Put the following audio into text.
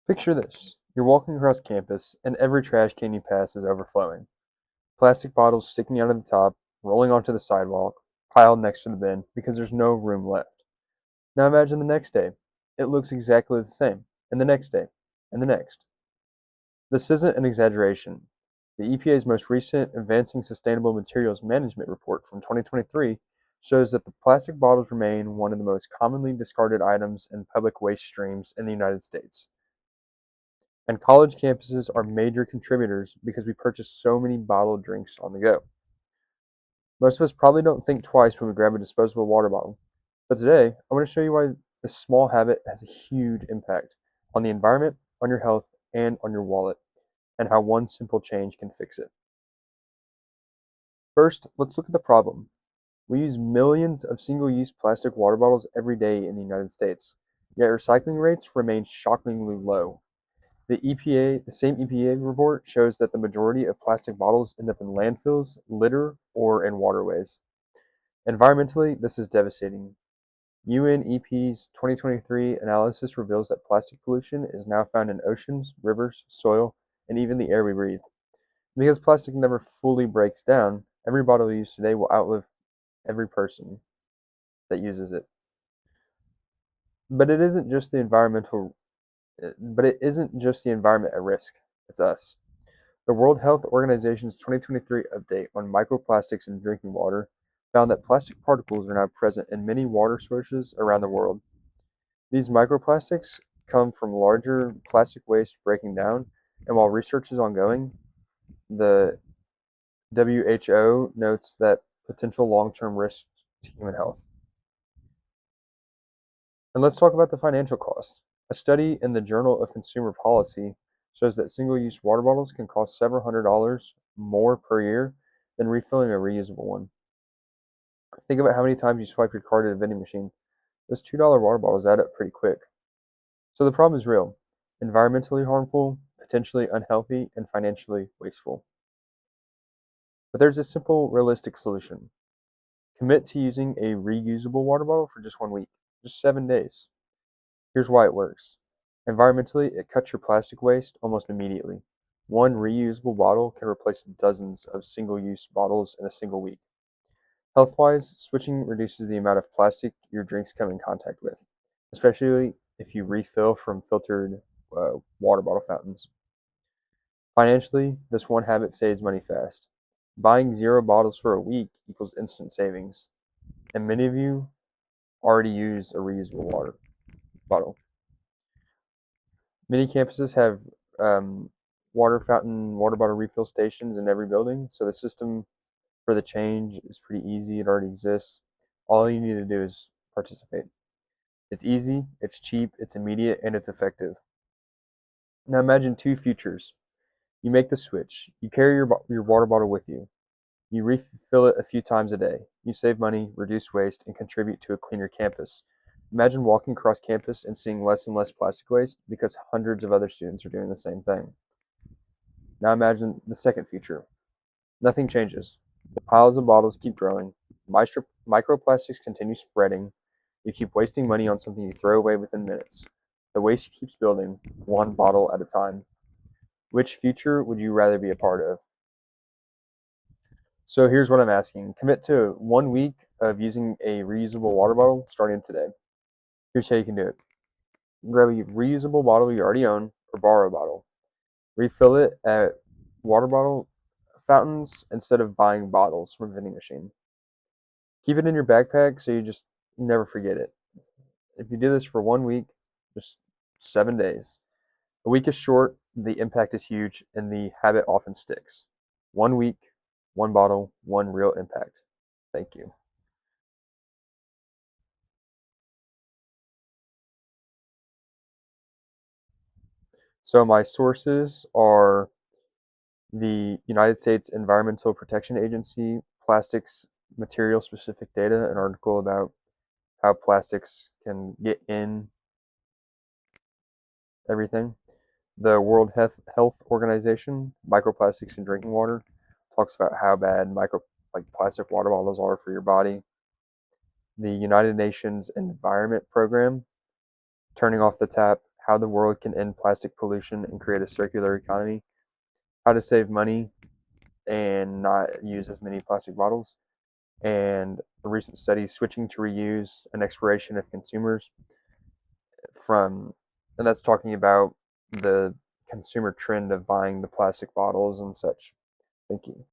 Picture this. You're walking across campus, and every trash can you pass is overflowing. Plastic bottles sticking out of the top, rolling onto the sidewalk, piled next to the bin because there's no room left. Now imagine the next day. It looks exactly the same, and the next day, and the next. This isn't an exaggeration. The EPA's most recent Advancing Sustainable Materials Management report from 2023 shows that the plastic bottles remain one of the most commonly discarded items in public waste streams in the United States. And college campuses are major contributors because we purchase so many bottled drinks on the go. Most of us probably don't think twice when we grab a disposable water bottle. But today, I want to show you why this small habit has a huge impact on the environment, on your health, and on your wallet, and how one simple change can fix it. First, let's look at the problem. We use millions of single-use plastic water bottles every day in the United States, yet recycling rates remain shockingly low. The same EPA report shows that the majority of plastic bottles end up in landfills, litter, or in waterways. Environmentally, this is devastating. UNEP's 2023 analysis reveals that plastic pollution is now found in oceans, rivers, soil, and even the air we breathe. Because plastic never fully breaks down, every bottle used today will outlive every person that uses it. But it isn't just the environmental but it isn't just the environment at risk, it's us. The World Health Organization's 2023 update on microplastics in drinking water found that plastic particles are now present in many water sources around the world. These microplastics come from larger plastic waste breaking down, and while research is ongoing, the WHO notes that potential long-term risks to human health. And let's talk about the financial cost. A study in the Journal of Consumer Policy shows that single-use water bottles can cost several $100s more per year than refilling a reusable one. Think about how many times you swipe your card at a vending machine. Those $2 water bottles add up pretty quick. So the problem is real, environmentally harmful, potentially unhealthy, and financially wasteful. But there's a simple, realistic solution. Commit to using a reusable water bottle for just 1 week, just 7 days. Here's why it works. Environmentally, it cuts your plastic waste almost immediately. One reusable bottle can replace dozens of single-use bottles in a single week. Health-wise, switching reduces the amount of plastic your drinks come in contact with, especially if you refill from filtered water bottle fountains. Financially, this one habit saves money fast. Buying 0 bottles for a week equals instant savings, and many of you already use a reusable water bottle. Many campuses have water fountain, water bottle refill stations in every building, so the system for the change is pretty easy. It already exists. All you need to do is participate. It's easy, it's cheap, it's immediate, and it's effective. Now imagine two futures. You make the switch. You carry your water bottle with you. You refill it a few times a day. You save money, reduce waste, and contribute to a cleaner campus. Imagine walking across campus and seeing less and less plastic waste because hundreds of other students are doing the same thing. Now imagine the second future. Nothing changes. The piles of bottles keep growing. Microplastics continue spreading. You keep wasting money on something you throw away within minutes. The waste keeps building, one bottle at a time. Which future would you rather be a part of? So here's what I'm asking. Commit to 1 week of using a reusable water bottle starting today. Here's how you can do it. Grab a reusable bottle you already own or borrow a bottle. Refill it at water bottle fountains instead of buying bottles from a vending machine. Keep it in your backpack so you just never forget it. If you do this for 1 week, just 7 days. A week is short, the impact is huge, and the habit often sticks. 1 week, one bottle, one real impact. Thank you. So my sources are the United States Environmental Protection Agency, plastics material specific data, an article about how plastics can get in everything. The World Health Organization, microplastics in drinking water, talks about how bad plastic water bottles are for your body. The United Nations Environment Program, turning off the tap how the world can end plastic pollution and create a circular economy, how to save money and not use as many plastic bottles, and a recent study switching to reuse and expiration of consumers from, and that's talking about the consumer trend of buying the plastic bottles and such. Thank you.